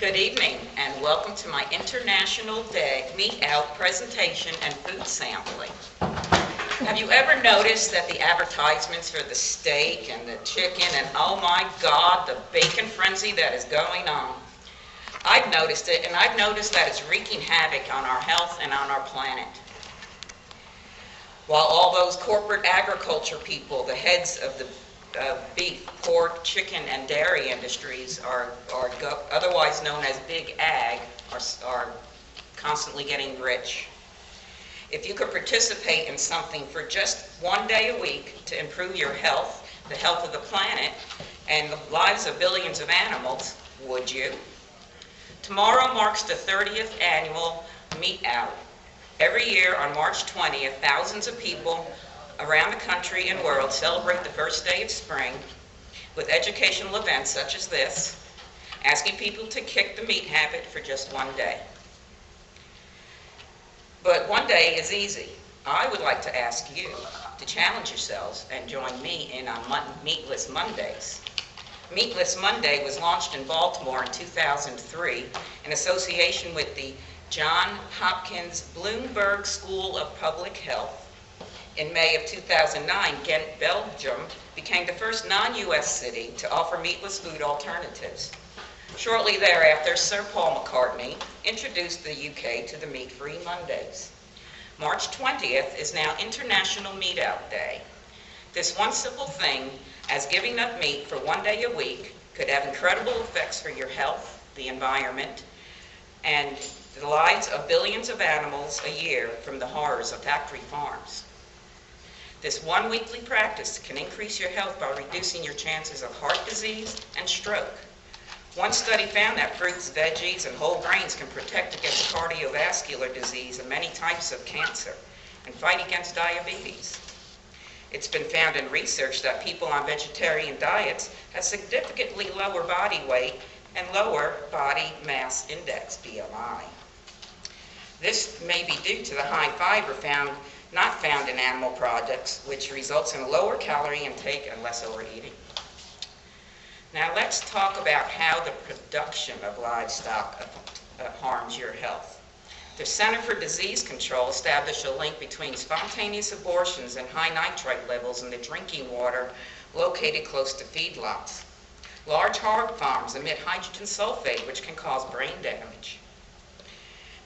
Good evening and welcome to my International Day Meat Out presentation and food sampling. Have you ever noticed that the advertisements for the steak and the chicken and oh my God, the bacon frenzy that is going on? I've noticed it, and I've noticed that it's wreaking havoc on our health and on our planet. While all those corporate agriculture people, the heads of the beef, pork, chicken, and dairy industries otherwise known as Big Ag, are constantly getting rich. If you could participate in something for just one day a week to improve your health, the health of the planet, and the lives of billions of animals, would you? Tomorrow marks the 30th annual Meat Out. Every year on March 20th, thousands of people around the country and world celebrate the first day of spring with educational events such as this, asking people to kick the meat habit for just one day. But one day is easy. I would like to ask you to challenge yourselves and join me in on Meatless Mondays. Meatless Monday was launched in Baltimore in 2003 in association with the Johns Hopkins Bloomberg School of Public Health. In May of 2009, Ghent, Belgium became the first non-U.S. city to offer meatless food alternatives. Shortly thereafter, Sir Paul McCartney introduced the UK to the Meat-Free Mondays. March 20th is now International Meat Out Day. This one simple thing, as giving up meat for one day a week, could have incredible effects for your health, the environment, and the lives of billions of animals a year from the horrors of factory farms. This one weekly practice can increase your health by reducing your chances of heart disease and stroke. One study found that fruits, veggies, and whole grains can protect against cardiovascular disease and many types of cancer and fight against diabetes. It's been found in research that people on vegetarian diets have significantly lower body weight and lower body mass index, BMI. This may be due to the high fiber not found in animal products, which results in a lower calorie intake and less overeating. Now let's talk about how the production of livestock harms your health. The Center for Disease Control established a link between spontaneous abortions and high nitrite levels in the drinking water located close to feedlots. Large hog farms emit hydrogen sulfate, which can cause brain damage.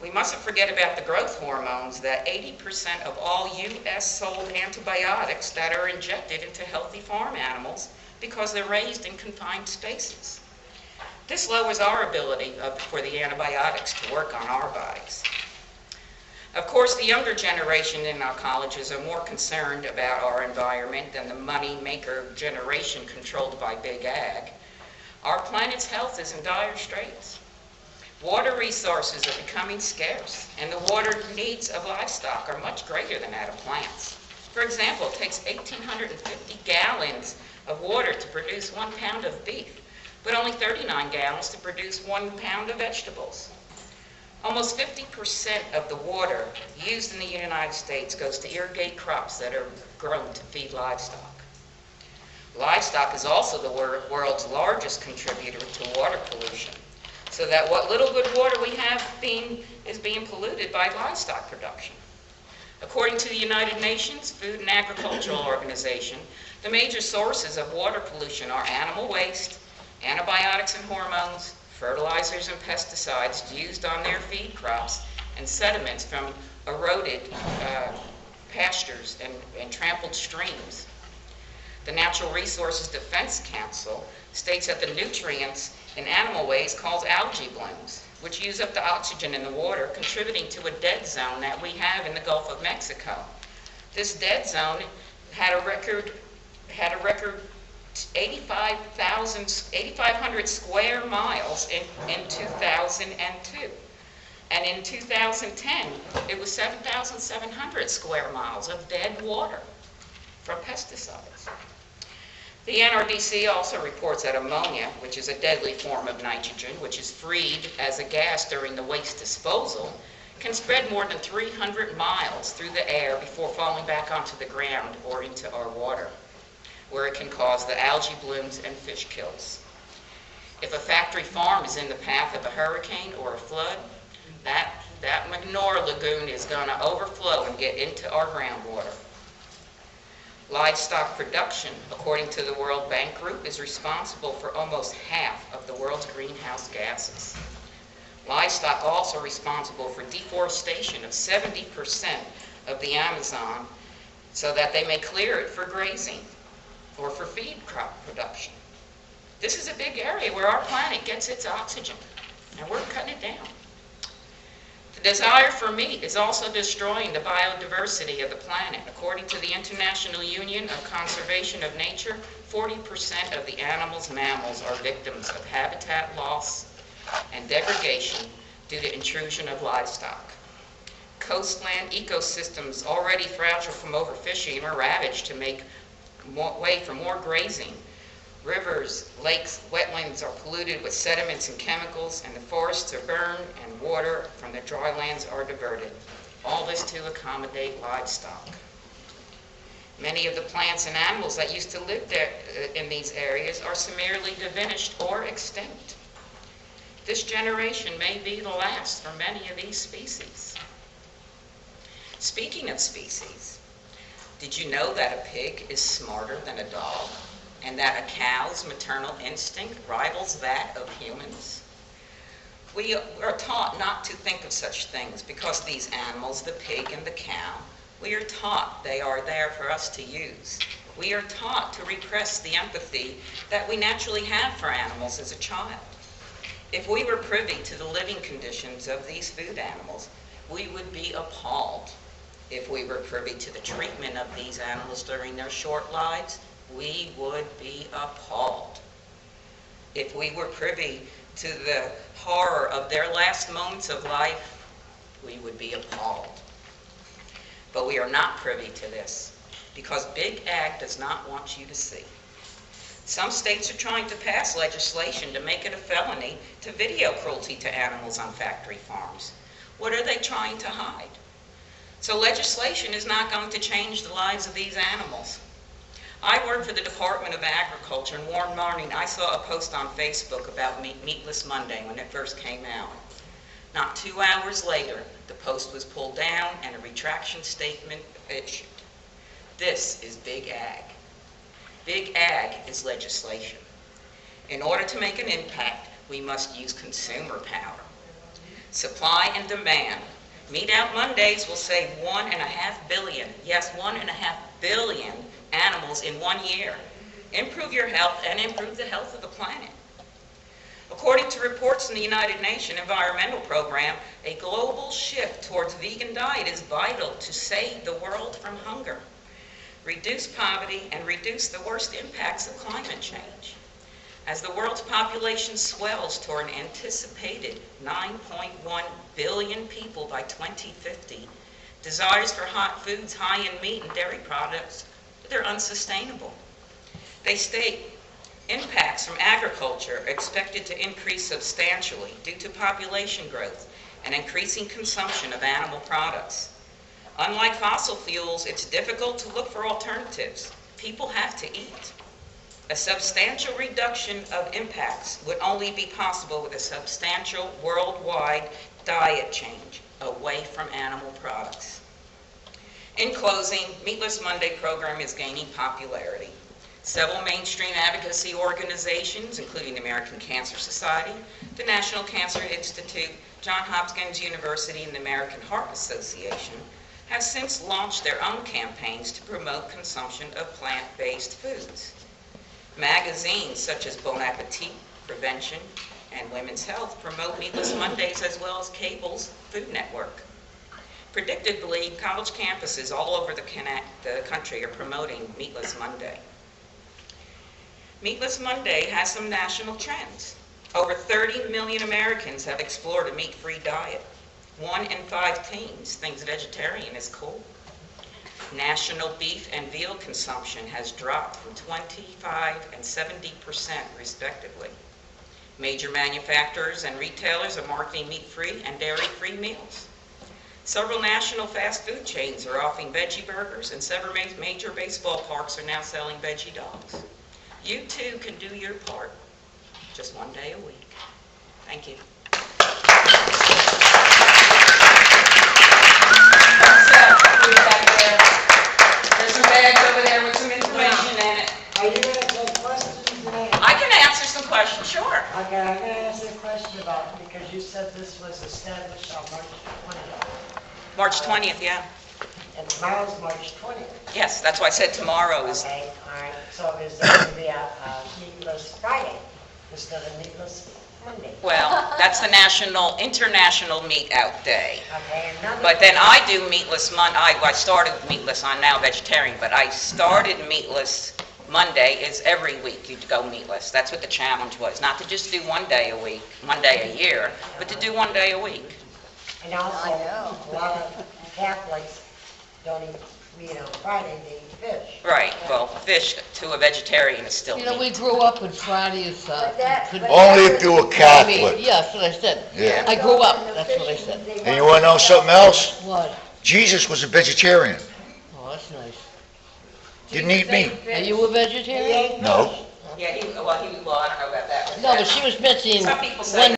We mustn't forget about the growth hormones, that 80% of all U.S. sold antibiotics that are injected into healthy farm animals because they're raised in confined spaces. This lowers our ability for the antibiotics to work on our bodies. Of course, the younger generation in our colleges are more concerned about our environment than the money-maker generation controlled by Big Ag. Our planet's health is in dire straits. Water resources are becoming scarce, and the water needs of livestock are much greater than that of plants. For example, it takes 1,850 gallons of water to produce 1 pound of beef, but only 39 gallons to produce 1 pound of vegetables. Almost 50% of the water used in the United States goes to irrigate crops that are grown to feed livestock. Livestock is also the world's largest contributor to water pollution, so that what little good water we have is being polluted by livestock production. According to the United Nations Food and Agricultural Organization, the major sources of water pollution are animal waste, antibiotics and hormones, fertilizers and pesticides used on their feed crops, and sediments from eroded pastures and trampled streams. The Natural Resources Defense Council states that the nutrients in animal waste cause algae blooms, which use up the oxygen in the water, contributing to a dead zone that we have in the Gulf of Mexico. This dead zone had a record 8,500 square miles in 2002. And in 2010, it was 7,700 square miles of dead water from pesticides. The NRDC also reports that ammonia, which is a deadly form of nitrogen, which is freed as a gas during the waste disposal, can spread more than 300 miles through the air before falling back onto the ground or into our water, where it can cause the algae blooms and fish kills. If a factory farm is in the path of a hurricane or a flood, that manure lagoon is going to overflow and get into our groundwater. Livestock production, according to the World Bank Group, is responsible for almost half of the world's greenhouse gases. Livestock also responsible for deforestation of 70% of the Amazon so that they may clear it for grazing or for feed crop production. This is a big area where our planet gets its oxygen, and we're cutting it down. The desire for meat is also destroying the biodiversity of the planet. According to the International Union of Conservation of Nature, 40% of the animals, mammals, are victims of habitat loss and degradation due to intrusion of livestock. Coastland ecosystems already fragile from overfishing are ravaged to make way for more grazing. Rivers, lakes, wetlands are polluted with sediments and chemicals, and the forests are burned and water from the dry lands are diverted. All this to accommodate livestock. Many of the plants and animals that used to live there in these areas are severely diminished or extinct. This generation may be the last for many of these species. Speaking of species, did you know that a pig is smarter than a dog? And that a cow's maternal instinct rivals that of humans? We are taught not to think of such things because these animals, the pig and the cow, we are taught they are there for us to use. We are taught to repress the empathy that we naturally have for animals as a child. If we were privy to the living conditions of these food animals, we would be appalled. If we were privy to the treatment of these animals during their short lives, we would be appalled. If we were privy to the horror of their last moments of life, we would be appalled. But we are not privy to this because Big Ag does not want you to see. Some states are trying to pass legislation to make it a felony to video cruelty to animals on factory farms. What are they trying to hide? So legislation is not going to change the lives of these animals. I work for the Department of Agriculture, and one morning I saw a post on Facebook about Meatless Monday when it first came out. Not 2 hours later, the post was pulled down and a retraction statement issued. This is Big Ag. Big Ag is legislation. In order to make an impact, we must use consumer power. Supply and demand. Meat Out Mondays will save 1.5 billion, yes, 1.5 billion animals in 1 year. Improve your health and improve the health of the planet. According to reports from the United Nations Environmental Program, a global shift towards vegan diet is vital to save the world from hunger, reduce poverty, and reduce the worst impacts of climate change. As the world's population swells toward an anticipated 9.1 billion people by 2050, desires for hot foods high in meat and dairy products, they're unsustainable. They state impacts from agriculture are expected to increase substantially due to population growth and increasing consumption of animal products. Unlike fossil fuels, it's difficult to look for alternatives. People have to eat. A substantial reduction of impacts would only be possible with a substantial worldwide diet change away from animal products. In closing, Meatless Monday program is gaining popularity. Several mainstream advocacy organizations, including the American Cancer Society, the National Cancer Institute, Johns Hopkins University, and the American Heart Association, have since launched their own campaigns to promote consumption of plant-based foods. Magazines such as Bon Appetit, Prevention, and Women's Health promote Meatless Mondays as well as Cable's Food Network. Predictably, college campuses all over the country are promoting Meatless Monday. Meatless Monday has some national trends. Over 30 million Americans have explored a meat-free diet. 1 in 5 teens thinks vegetarian is cool. National beef and veal consumption has dropped from 25% and 70% respectively. Major manufacturers and retailers are marketing meat-free and dairy-free meals. Several national fast food chains are offering veggie burgers, and several major baseball parks are now selling veggie dogs. You too can do your part. just one day a week. Thank you. There's some bags over there with some information in it. Are you going to take questions now? I can answer some questions, sure. Okay, I'm going to ask you a question about, because you said this was established on March 20th. March 20th, yeah. And tomorrow's March 20th. Yes, that's why I said tomorrow is, Okay, all right. So is there going to be a meatless Friday instead of meatless Monday? well, that's the International Meat Out Day. Okay, another. But then I do meatless I started with meatless, I'm now vegetarian, but I started meatless Monday is every week you go meatless. That's what the challenge was, not to just do one day a week, one day a year, but to do one day a week. And also, a lot of Catholics don't eat meat on Friday, they eat fish. Right, well, fish to a vegetarian is still You know, we meat. grew up with Fridays, Only if you're a Catholic. Yeah, that's what I said. Yeah. I grew up, that's what I said. And you want to know something else? What? Jesus was a vegetarian. Oh, that's nice. Didn't eat meat. Are you a vegetarian? No. Yeah, well, I don't know about that. No, but she was mentioning Some people say when